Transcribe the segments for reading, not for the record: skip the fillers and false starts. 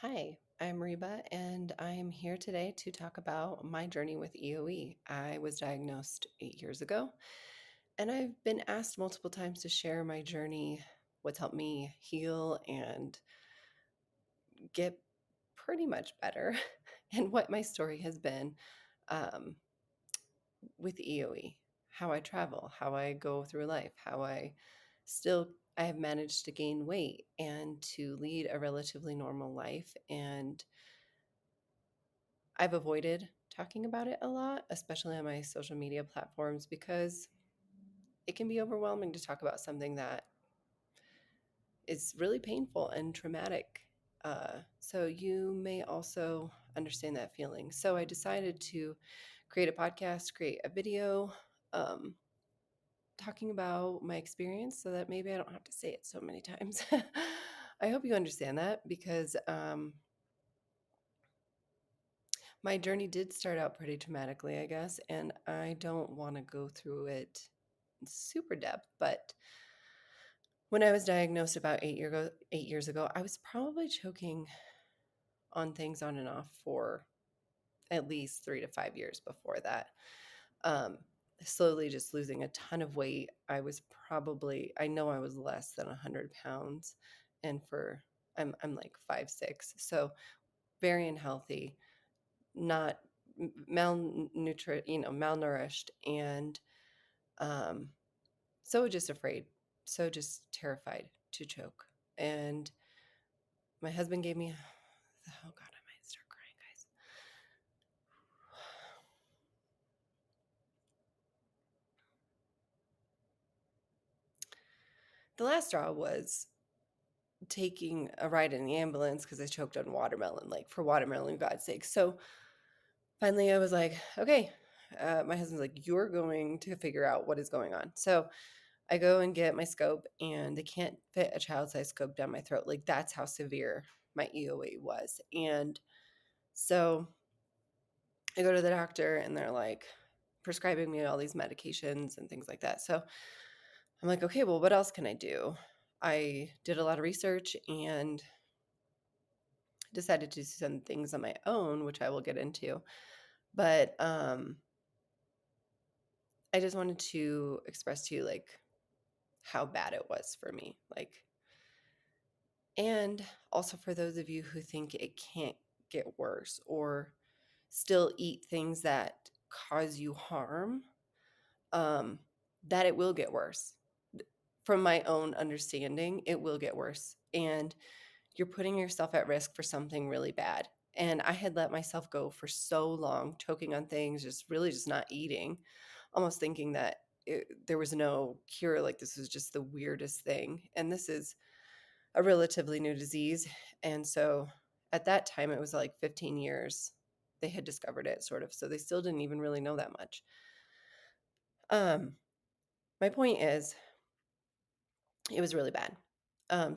Hi, I'm Reba, and I'm here today to talk about my journey with EOE. I was diagnosed 8 years ago, and I've been asked multiple times to share my journey, what's helped me heal and get pretty much better, and what my story has been um, with EOE, how I travel, how I go through life, how I have managed to gain weight and to lead a relatively normal life. And I've avoided talking about it a lot, especially on my social media platforms, because it can be overwhelming to talk about something that is really painful and traumatic. So you may also understand that feeling. So I decided to create a podcast, create a video, um, talking about my experience so that maybe I don't have to say it so many times. I hope you understand that because my journey did start out pretty traumatically, I guess, and I don't want to go through it in super depth. But when I was diagnosed about 8 years ago, I was probably choking on things on and off for at least 3 to 5 years before that. Um, Slowly just losing a ton of weight. I know I was less than 100 pounds, and I'm like 5'6", so very unhealthy, not malnourished, and um, so just afraid, so just terrified to choke. And my husband gave me, oh God, I might start crying, guys. The last straw was taking a ride in the ambulance because I choked on watermelon, like for watermelon, God's sake. So finally I was like, okay, my husband's like, you're going to figure out what is going on. So I go and get my scope, and they can't fit a child-sized scope down my throat. Like, that's how severe my EOE was. And so I go to the doctor, and they're like prescribing me all these medications and things like that. So I'm like, okay, well, what else can I do? I did a lot of research and decided to do some things on my own, which I will get into. But I just wanted to express to you like how bad it was for me. Like, and also for those of you who think it can't get worse or still eat things that cause you harm, um, that it will get worse. From my own understanding, it will get worse. And you're putting yourself at risk for something really bad. And I had let myself go for so long, choking on things, just really just not eating, almost thinking that there was no cure. Like this was just the weirdest thing. And this is a relatively new disease. And so at that time, it was like 15 years they had discovered it, sort of. So they still didn't even really know that much. My point is, it was really bad.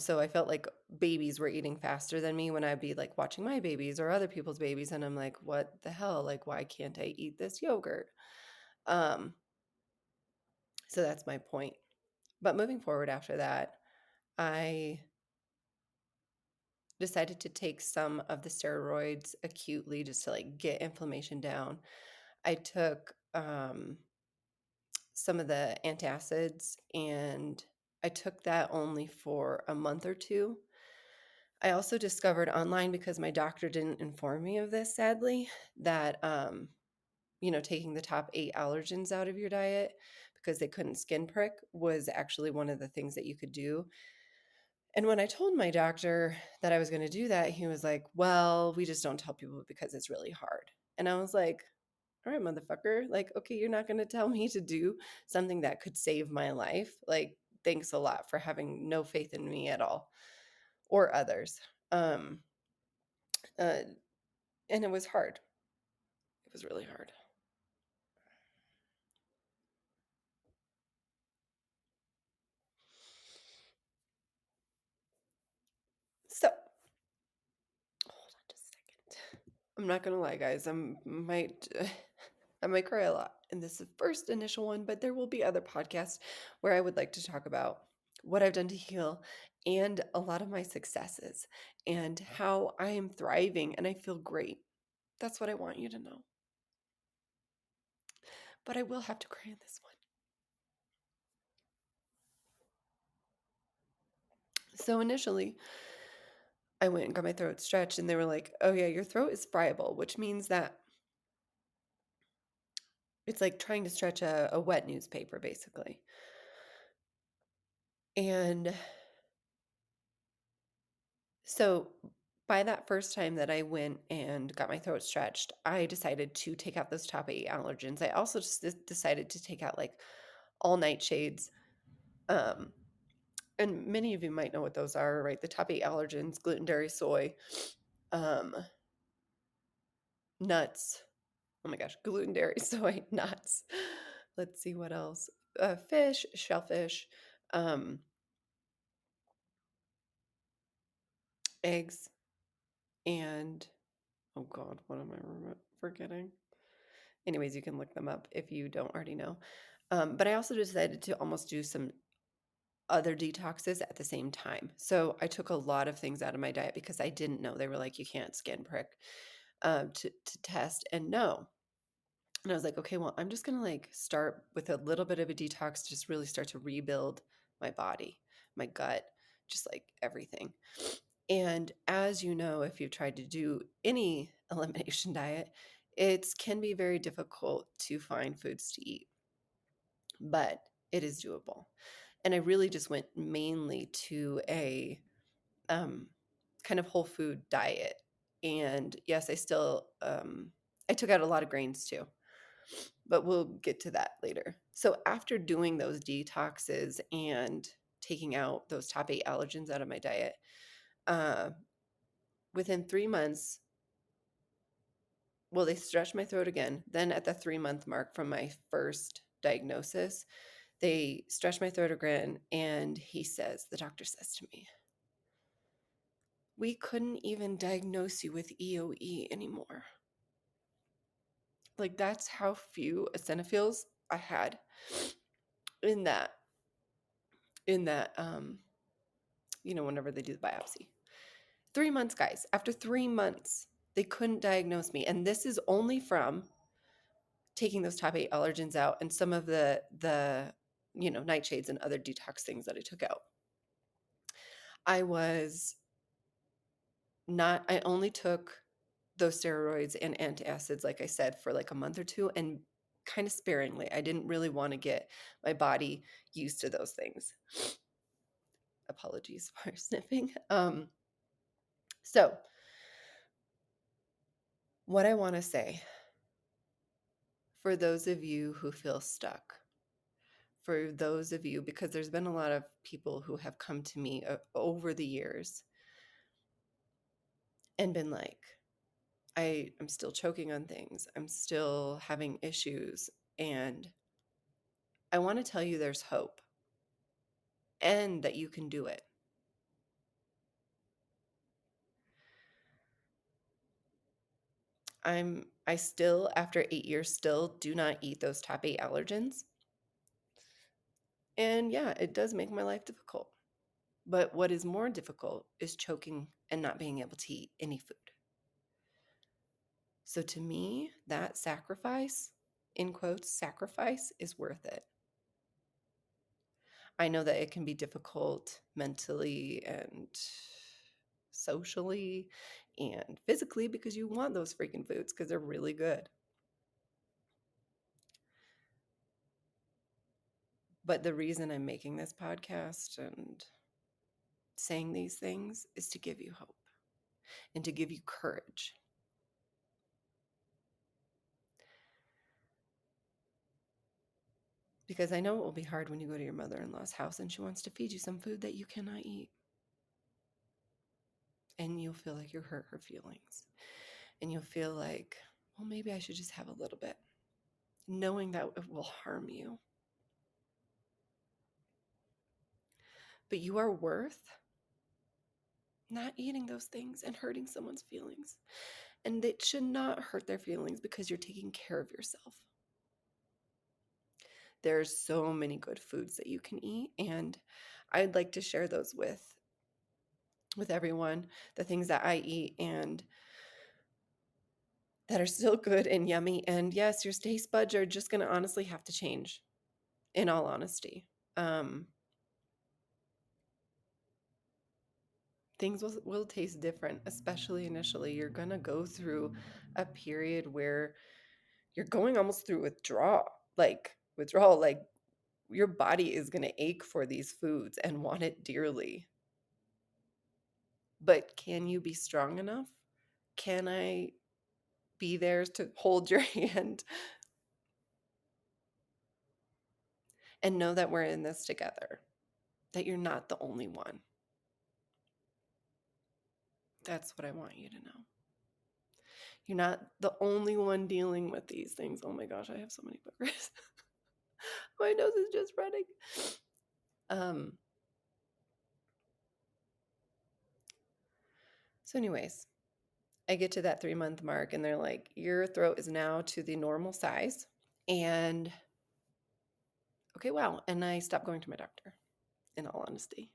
So I felt like babies were eating faster than me when I'd be like watching my babies or other people's babies. And I'm like, what the hell? Like, why can't I eat this yogurt? Um, so that's my point. But moving forward after that, I decided to take some of the steroids acutely just to like get inflammation down. I took some of the antacids, and I took that only for a month or two. I also discovered online, because my doctor didn't inform me of this, sadly, that taking the top 8 allergens out of your diet because they couldn't skin prick was actually one of the things that you could do. And when I told my doctor that I was going to do that, he was like, well, we just don't tell people because it's really hard. And I was like, all right, motherfucker. Like, okay, you're not going to tell me to do something that could save my life. Like, thanks a lot for having no faith in me at all or others. Um, uh, and it was hard. It was really hard. So, hold on just a second. I'm not gonna lie, guys. I might cry a lot in this first initial one, but there will be other podcasts where I would like to talk about what I've done to heal and a lot of my successes and how I am thriving and I feel great. That's what I want you to know. But I will have to cry in this one. So initially, I went and got my throat stretched, and they were like, oh, yeah, your throat is friable, which means that it's like trying to stretch a wet newspaper, basically. And so by that first time that I went and got my throat stretched, I decided to take out those top 8 allergens. I also just decided to take out like all nightshades. And many of you might know what those are, right? The top 8 allergens: gluten, dairy, soy, um, nuts. Oh my gosh, gluten, dairy, soy, nuts. Let's see what else. Fish, shellfish, um, eggs, and oh God, what am I forgetting? Anyways, you can look them up if you don't already know. But I also decided to almost do some other detoxes at the same time. So I took a lot of things out of my diet because I didn't know. They were like, you can't skin prick to test. And no. And I was like, okay, well, I'm just going to like start with a little bit of a detox, just really start to rebuild my body, my gut, just like everything. And as you know, if you've tried to do any elimination diet, it can be very difficult to find foods to eat, but it is doable. And I really just went mainly to a kind of whole food diet. And yes, I took out a lot of grains too, but we'll get to that later. So after doing those detoxes and taking out those top 8 allergens out of my diet, uh, within 3 months, well, they stretched my throat again. Then at the 3-month mark from my first diagnosis, they stretched my throat again. And the doctor says to me, we couldn't even diagnose you with EOE anymore. Like, that's how few eosinophils I had in that, whenever they do the biopsy. 3 months, guys. After 3 months, they couldn't diagnose me. And this is only from taking those top 8 allergens out and some of the nightshades and other detox things that I took out. I only took those steroids and antacids, like I said, for like a month or two, and kind of sparingly. I didn't really want to get my body used to those things. Apologies for sniffing. So what I want to say for those of you who feel stuck, for those of you, because there's been a lot of people who have come to me over the years and been like, I'm still choking on things. I'm still having issues. And I want to tell you there's hope and that you can do it. I still, after 8 years, still do not eat those top 8 allergens. And yeah, it does make my life difficult. But what is more difficult is choking and not being able to eat any food. So to me, that sacrifice, in quotes, sacrifice, is worth it. I know that it can be difficult mentally and socially and physically because you want those freaking foods because they're really good. But the reason I'm making this podcast and saying these things is to give you hope and to give you courage. Because I know it will be hard when you go to your mother-in-law's house and she wants to feed you some food that you cannot eat. And you'll feel like you hurt her feelings. And you'll feel like, well, maybe I should just have a little bit, knowing that it will harm you. But you are worth not eating those things and hurting someone's feelings. And it should not hurt their feelings because you're taking care of yourself. There's so many good foods that you can eat, and I'd like to share those with with everyone, the things that I eat and that are still good and yummy. And yes, your taste buds are just going to honestly have to change, in all honesty. Um, things will taste different, especially initially. You're going to go through a period where you're going almost through withdrawal, like your body is going to ache for these foods and want it dearly. But can you be strong enough? Can I be there to hold your hand and know that we're in this together, that you're not the only one? That's what I want you to know. You're not the only one dealing with these things. Oh my gosh, I have so many boogers. My nose is just running. Um, so anyways, I get to that 3-month mark and they're like, your throat is now to the normal size. And okay, wow. And I stopped going to my doctor, in all honesty.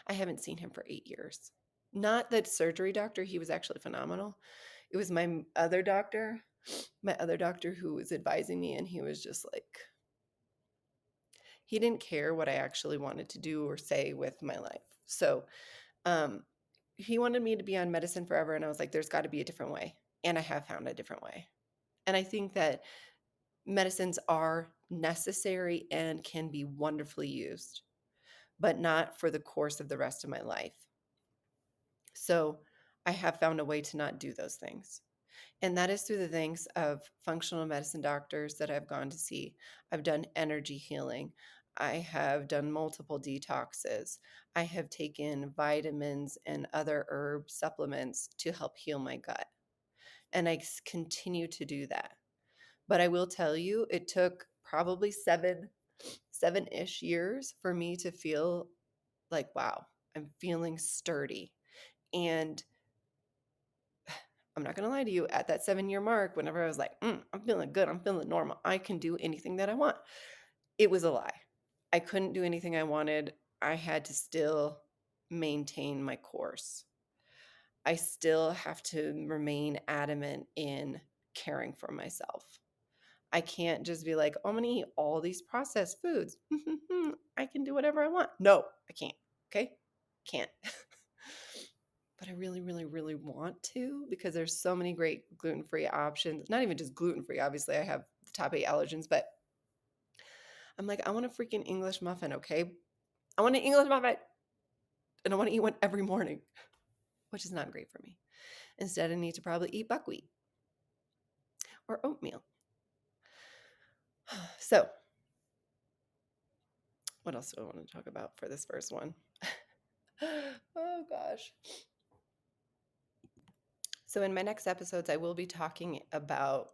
I haven't seen him for 8 years. Not that surgery doctor, he was actually phenomenal. It was my other doctor who was advising me, and he was just like, he didn't care what I actually wanted to do or say with my life. So um, he wanted me to be on medicine forever. And I was like, there's got to be a different way. And I have found a different way. And I think that medicines are necessary and can be wonderfully used, but not for the course of the rest of my life. So I have found a way to not do those things. And that is through the thanks of functional medicine doctors that I've gone to see. I've done energy healing. I have done multiple detoxes. I have taken vitamins and other herb supplements to help heal my gut. And I continue to do that. But I will tell you, it took probably seven-ish years for me to feel like, wow, I'm feeling sturdy. And I'm not going to lie to you, at that 7-year mark, whenever I was like, I'm feeling good, I'm feeling normal, I can do anything that I want, it was a lie. I couldn't do anything I wanted. I had to still maintain my course. I still have to remain adamant in caring for myself. I can't just be like, oh, I'm going to eat all these processed foods. I can do whatever I want. No, I can't. Okay? Can't. But I really, really, really want to, because there's so many great gluten-free options. Not even just gluten-free. Obviously, I have the top 8 allergens, but I'm like, I want a freaking English muffin, okay? I want an English muffin, and I want to eat one every morning, which is not great for me. Instead, I need to probably eat buckwheat or oatmeal. So, what else do I want to talk about for this first one? Oh, gosh. So in my next episodes, I will be talking about,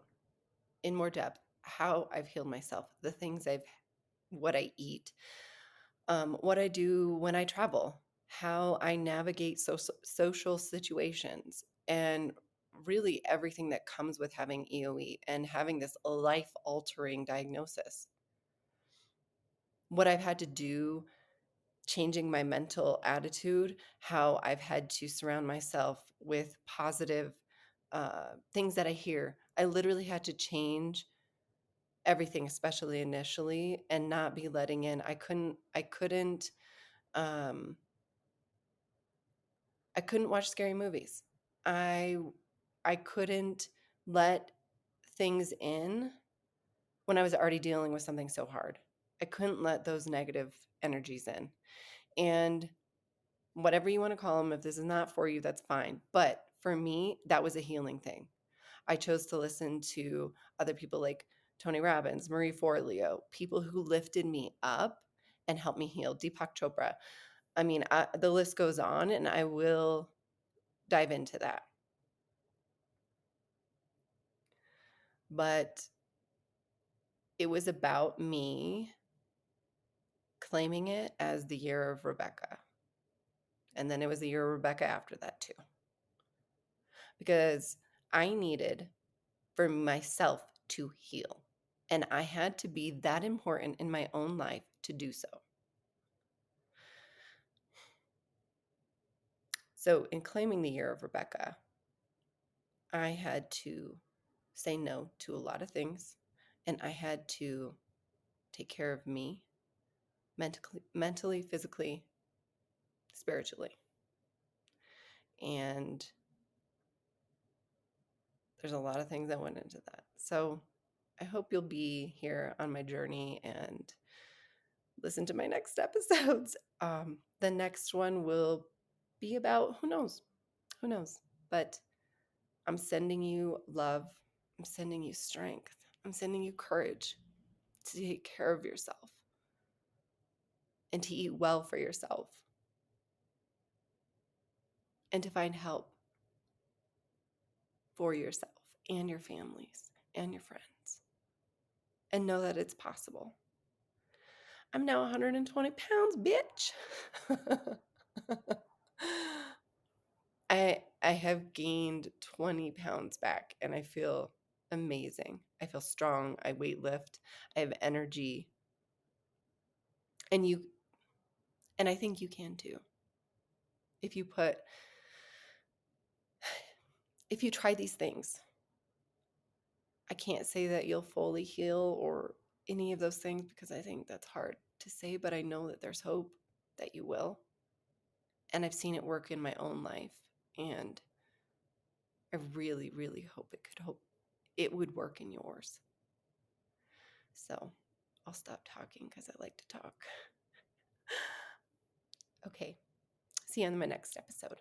in more depth, how I've healed myself, the things what I eat, what I do when I travel, how I navigate social situations, and really everything that comes with having EOE and having this life-altering diagnosis. What I've had to do, changing my mental attitude, how I've had to surround myself with positive things that I hear. I literally had to change everything, especially initially, and not be letting in. Um, I couldn't watch scary movies. I I couldn't let things in when I was already dealing with something so hard. I couldn't let those negative energies in. And whatever you want to call them, if this is not for you, that's fine. But for me, that was a healing thing. I chose to listen to other people like Tony Robbins, Marie Forleo, people who lifted me up and helped me heal. Deepak Chopra. I mean, the list goes on, and I will dive into that. But it was about me claiming it as the year of Rebecca. And then it was the year of Rebecca after that, too. Because I needed for myself to heal. And I had to be that important in my own life to do so. So in claiming the year of Rebecca, I had to say no to a lot of things, and I had to take care of me mentally, physically, spiritually. And there's a lot of things that went into that. So I hope you'll be here on my journey and listen to my next episodes. The next one will be about who knows, but I'm sending you love. I'm sending you strength. I'm sending you courage to take care of yourself and to eat well for yourself and to find help for yourself and your families and your friends, and know that it's possible. I'm now 120 pounds, bitch. I have gained 20 pounds back and I feel amazing. I feel strong. I weight lift. I have energy. And I think you can too. If you try these things. I can't say that you'll fully heal or any of those things because I think that's hard to say, but I know that there's hope that you will. And I've seen it work in my own life, and I really, really hope it would work in yours. So I'll stop talking because I like to talk. Okay. See you on my next episode.